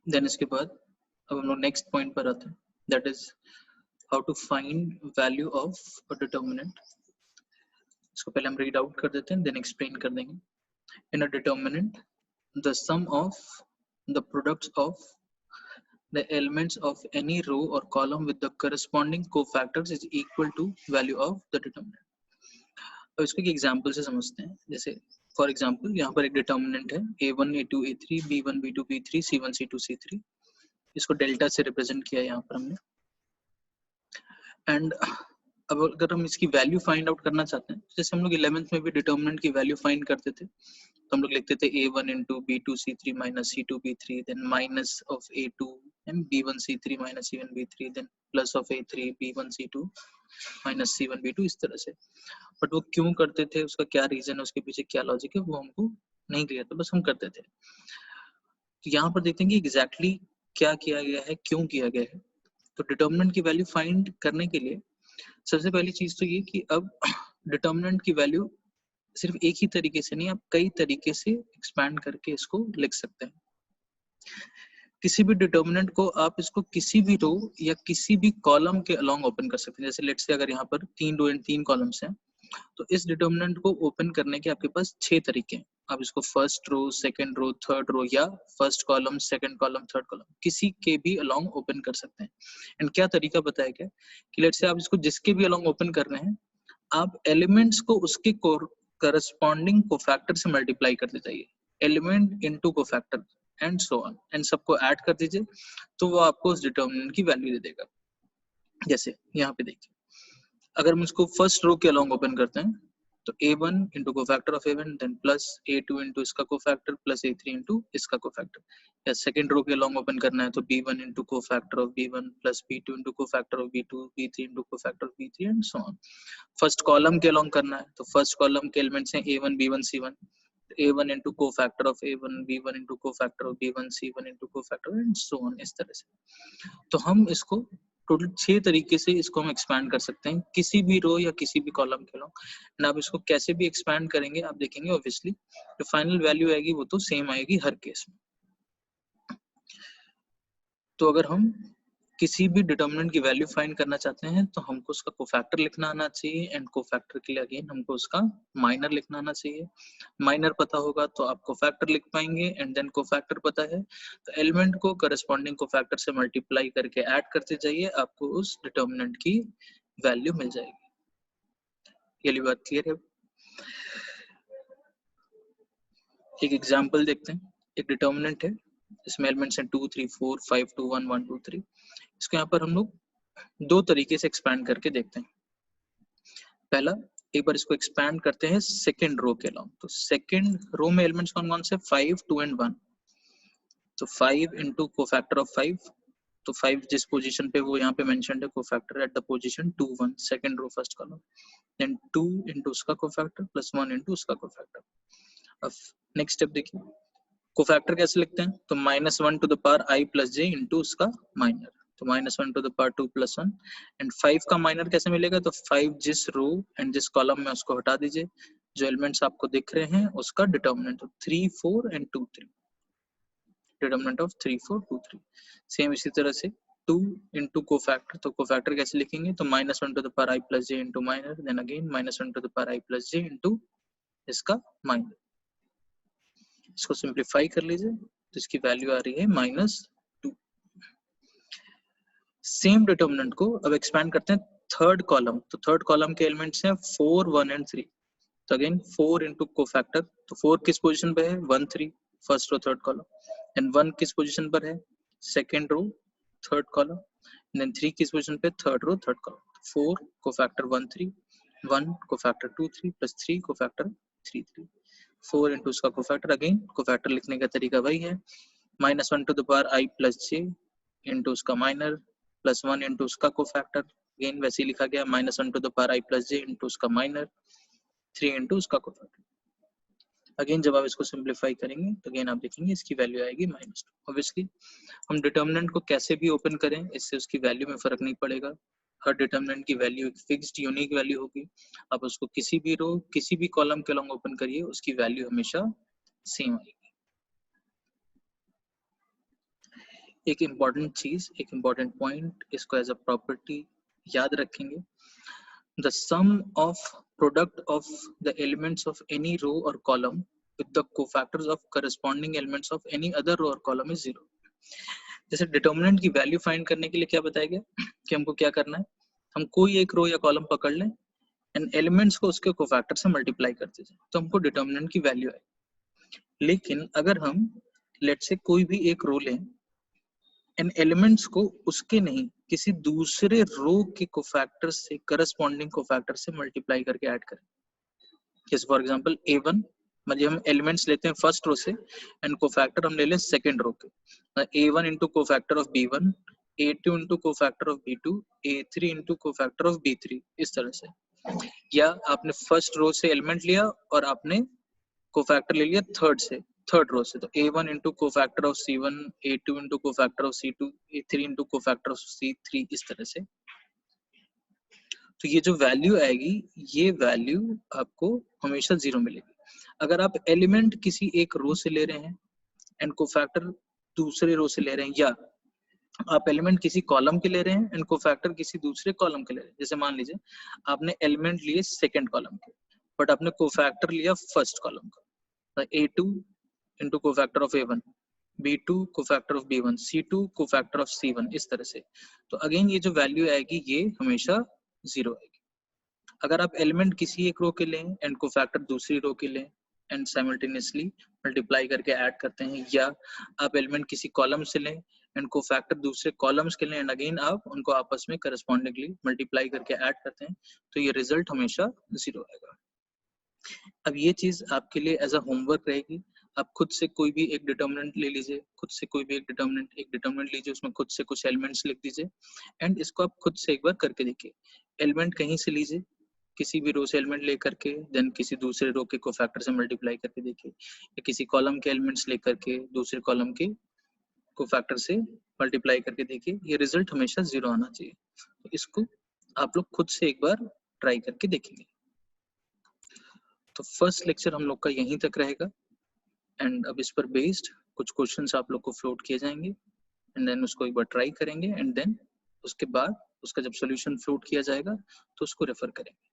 Then इसके बाद अब हम लोग नेक्स्ट पॉइंट पर आते हैं, that is how to find value of a determinant. इसको पहले हम रीड आउट कर देते हैं, देन एक्सप्लेन कर देंगे। In a determinant the sum of the products of the elements of any row or column with the corresponding cofactors is equal to value of the determinant। अब इसको एक example से समझते हैं। जैसे फॉर एग्जांपल यहाँ पर एक डिटर्मिनेंट है a1 a2 a3 b1 b2 b3 c1 c2 c3, इसको डेल्टा से रिप्रेजेंट किया यहाँ पर हमने। एंड अब अगर हम इसकी वैल्यू फाइंड आउट करना चाहते हैं, जैसे हम लोग 11th में भी डिटर्मिनेंट की वैल्यू फाइंड करते थे, तो हम लोग लिखते थे a1 into b2 c3 minus c2 b3, then minus of a2 and b1 c3 minus c1 b3, then plus of a3 b1 c2 minus c1 b2, इस तरह से। बट वो क्यों करते थे, उसका क्या रीजन है, उसके पीछे क्या लॉजिक है, वो हमको नहीं क्लियर था, बस हम करते थे। तो यहाँ पर देखते हैं कि एग्जैक्टली क्या किया गया है, क्यों किया गया है। तो डिटर्मिनेंट की वैल्यू फाइंड करने के लिए सबसे पहली चीज तो ये कि अब डिटर्मिनेंट की वैल्यू सिर्फ एक ही तरीके से नहीं, आप कई तरीके से एक्सपैंड करके इसको लिख सकते हैं। किसी भी डिटर्मिनेंट को आप इसको किसी भी रो या किसी भी कॉलम के अलोंग ओपन कर सकते हैं। जैसे लेट्स से अगर यहाँ पर 3 रो एंड 3 कॉलम्स हैं, तो इस डिटर्मिनेंट को ओपन करने के आपके पास 6 तरीके हैं। आप इसको first row, second row, third row या first column, second column, third column, किसी के भी अलोंग ओपन कर सकते हैं। एंड क्या तरीका बताया गया कि लेट्स से आप इसको जिसके भी अलोंग ओपन कर रहे हैं, आप एलिमेंट्स को उसके करस्पॉन्डिंग कोफैक्टर से मल्टीप्लाई करते जाइए, element into cofactor and so on, and सबको ऐड कर दीजिए, तो वो आपको उस डिटर्मिनेंट की वैल्यू दे देगा। जैसे यहाँ पे देखिए, अगर हम इसको फर्स्ट रो के अलोंग ओपन करते हैं, तो a1 into cofactor of a1, then plus a2 into इसका कोफैक्टर प्लस a3 इंटू इसका कोफैक्टर। या सेकंड रो के अलोंग ओपन करना है, तो b1 into cofactor of b1 plus b2 into cofactor of b2 b3 into cofactor of b3 and so on. First column के along करना है, तो फर्स्ट कॉलम के एलिमेंट्स हैं a1 b1 c1, a1 into cofactor of a1 b1 into cofactor of b1 c1 into cofactor and so on, इस तरह से। तो हम इसको टोटल 6 तरीके से इसको हम एक्सपैंड कर सकते हैं, किसी भी रो या किसी भी कॉलम के अलोंग। एंड आप इसको कैसे भी एक्सपैंड करेंगे, आप देखेंगे ऑब्वियसली जो फाइनल वैल्यू आएगी वो तो सेम आएगी हर केस में। तो अगर हम किसी भी डिटर्मिनेंट की वैल्यू फाइंड करना चाहते हैं, तो हमको उसका कोफैक्टर लिखना आना चाहिए, एंड कोफैक्टर के लिए अगेन हमको उसका माइनर लिखना आना चाहिए। माइनर पता होगा तो आप कोफैक्टर लिख पाएंगे, एंड देन कोफैक्टर पता है तो एलिमेंट को करस्पॉन्डिंग कोफैक्टर से मल्टीप्लाई करके ऐड करते जाइए, आपको उस डिटर्मिनेंट की वैल्यू मिल जाएगी। ये बात क्लियर है? एक एग्जाम्पल देखते हैं। एक डिटर्मिनेंट है, इसमें एलिमेंट्स हैं 2 3 4 5 2 1 1 2 3। इसको यहाँ पर हम लोग दो तरीके से एक्सपैंड करके देखते हैं। पहला, एक बार इसको एक्सपैंड करते हैं सेकंड रो के अलोंग। तो सेकंड रो में एलिमेंट्स कौन कौन से, 5 2 एंड 1। तो 5 इंटू कोफैक्टर ऑफ 5, तो 5 जिस पोजीशन पे वो यहाँ पे मेंशन्ड है, cofactor at the position 2 1, second row first column. Then 2 into उसका कोफैक्टर प्लस 1 इंटू उसका कोफैक्टर। अब नेक्स्ट स्टेप देखिए, कोफैक्टर कैसे लिखते हैं, तो -1 to the power i plus j into उसका माइनर, तो -1 to the power 2 plus 1। And 5 का माइनर कैसे मिलेगा, तो 5 जिस रो एंड जिस कॉलम में उसको हटा दीजिए, जो एलिमेंट्स आपको दिख रहे हैं उसका डिटर्मिनेंट, तो 3 4 एंड 2 3, डिटर्मिनेंट ऑफ 3 4 2 3। सेम इसी तरह से 2 इंटू कोफैक्टर, तो कोफैक्टर कैसे लिखेंगे, तो -1 to the power i plus j into minor, then again -1 to the power i plus j into इसका माइनर। इसको सिंप्लीफाई कर लीजिए, तो इसकी वैल्यू आ रही है -2। सेम डिटर्मिनेंट को अब एक्सपैंड करते हैं थर्ड कॉलम। तो थर्ड कॉलम के एलिमेंट्स हैं 4 1 एंड 3। तो अगेन 4 इंटू कोफैक्टर, तो 4 किस पोजीशन पे है, 1 3 first row third column, and 1 किस पोजीशन पर है, second row third column, then 3 किस पोजीशन पे, third row third column. 4 cofactor 1 3, 1 cofactor 2 3 plus 3 cofactor 3 3। 4 into उसका कोफैक्टर, अगेन कोफैक्टर लिखने का तरीका वही है, -1 to the power i plus j into उसका माइनर प्लस 1 इंटू उसका कोफैक्टर, अगेन वैसे ही लिखा गया, -1 to the power i plus j into उसका माइनर 3 इंटू उसका कोफैक्टर। अगेन जब आप इसको सिंप्लीफाई करेंगे तो अगेन आप देखेंगे इसकी वैल्यू आएगी -2। ऑब्वियसली हम डिटर्मिनेंट को कैसे भी ओपन करें, इससे उसकी वैल्यू में फर्क नहीं पड़ेगा। हर डिटर्मिनेंट की वैल्यू एक फिक्स्ड यूनिक वैल्यू होगी। आप उसको किसी भी रो किसी भी कॉलम के अलोंग ओपन करिए, उसकी वैल्यू हमेशा सेम आएगी। एक इम्पॉर्टेंट चीज, एक इम्पॉर्टेंट पॉइंट, इसको एज अ प्रॉपर्टी याद रखेंगे। The sum of product of the elements of any row or column with the cofactors of corresponding elements of any other row or column is 0. जैसे determinant की value find करने के लिए क्या बताया गया कि हमको क्या करना है, हम कोई एक रो या कॉलम पकड़ लें एंड एलिमेंट्स को उसके कोफैक्टर से मल्टीप्लाई करते जाए तो हमको डिटर्मिनेंट की वैल्यू आए। लेकिन अगर हम लेट से कोई भी एक रो लें एंड एलिमेंट्स को उसके नहीं किसी दूसरे रो के कोफैक्टर से करस्पॉन्डिंग कोफैक्टर से मल्टीप्लाई करके ऐड करें, जैसे फॉर एग्जांपल a1, मतलब हम एलिमेंट्स लेते हैं फर्स्ट रो से एंड कोफैक्टर हम ले लें सेकंड रो के, a1 into cofactor of b1, a2 into cofactor of b2, a3 into cofactor of b3, इस तरह से। या आपने फर्स्ट रो से एलिमेंट लिया और आपने कोफैक्टर ले लिया थर्ड रो से, तो a1 into cofactor of c1, a2 into cofactor of c2, a3 into cofactor of c3, इस तरह से। तो ये जो वैल्यू आएगी, ये वैल्यू आपको हमेशा 0 मिलेगी। अगर आप एलिमेंट किसी एक रो से ले रहे हैं एंड कोफैक्टर दूसरे रो से ले रहे हैं, या आप एलिमेंट किसी कॉलम के ले रहे हैं एंड कोफैक्टर किसी दूसरे कॉलम के ले रहे हैं, जैसे मान लीजिए आपने एलिमेंट लिए सेकंड कॉलम के बट आपने कोफैक्टर लिया फर्स्ट कॉलम का, a2 into cofactor of a1, b2 cofactor of b1, c2 cofactor of c1, इस तरह से। तो अगेन ये जो वैल्यू आएगी ये हमेशा 0 आएगी। अगर आप एलिमेंट किसी एक रो के लें एंड कोफैक्टर दूसरी रो के लें एंड साइमल्टेनियसली मल्टीप्लाई करके ऐड करते हैं, या आप एलिमेंट किसी कॉलम से लें एंड कोफैक्टर दूसरे कॉलम्स के लें एंड अगेन आप उनको आपस में करस्पॉन्डिंगली मल्टीप्लाई करके ऐड करते हैं, तो ये रिजल्ट हमेशा 0 आएगा। अब ये चीज आपके लिए एज अ होमवर्क रहेगी। आप खुद से कोई भी एक डिटर्मिनेंट ले लीजिए, खुद से कोई भी एक डिटर्मिनेंट लीजिए, उसमें खुद से कुछ एलिमेंट्स लिख दीजिए एंड इसको आप खुद से एक बार करके देखिए। एलिमेंट कहीं से लीजिए, किसी भी रो से एलिमेंट लेकर के देन किसी दूसरे रो के कोफैक्टर से मल्टीप्लाई करके देखिए, या किसी कॉलम के एलिमेंट्स लेकर के दूसरे कॉलम के कोफैक्टर से मल्टीप्लाई करके देखिए, ये रिजल्ट हमेशा 0 आना चाहिए। तो इसको आप लोग खुद से एक बार ट्राई करके देखेंगे। तो फर्स्ट लेक्चर हम लोग का यहीं तक रहेगा एंड अब इस पर बेस्ड कुछ क्वेश्चंस आप लोग को फ्लोट किए जाएंगे एंड देन उसको एक बार ट्राई करेंगे एंड देन उसके बाद उसका जब सॉल्यूशन फ्लोट किया जाएगा तो उसको रेफर करेंगे।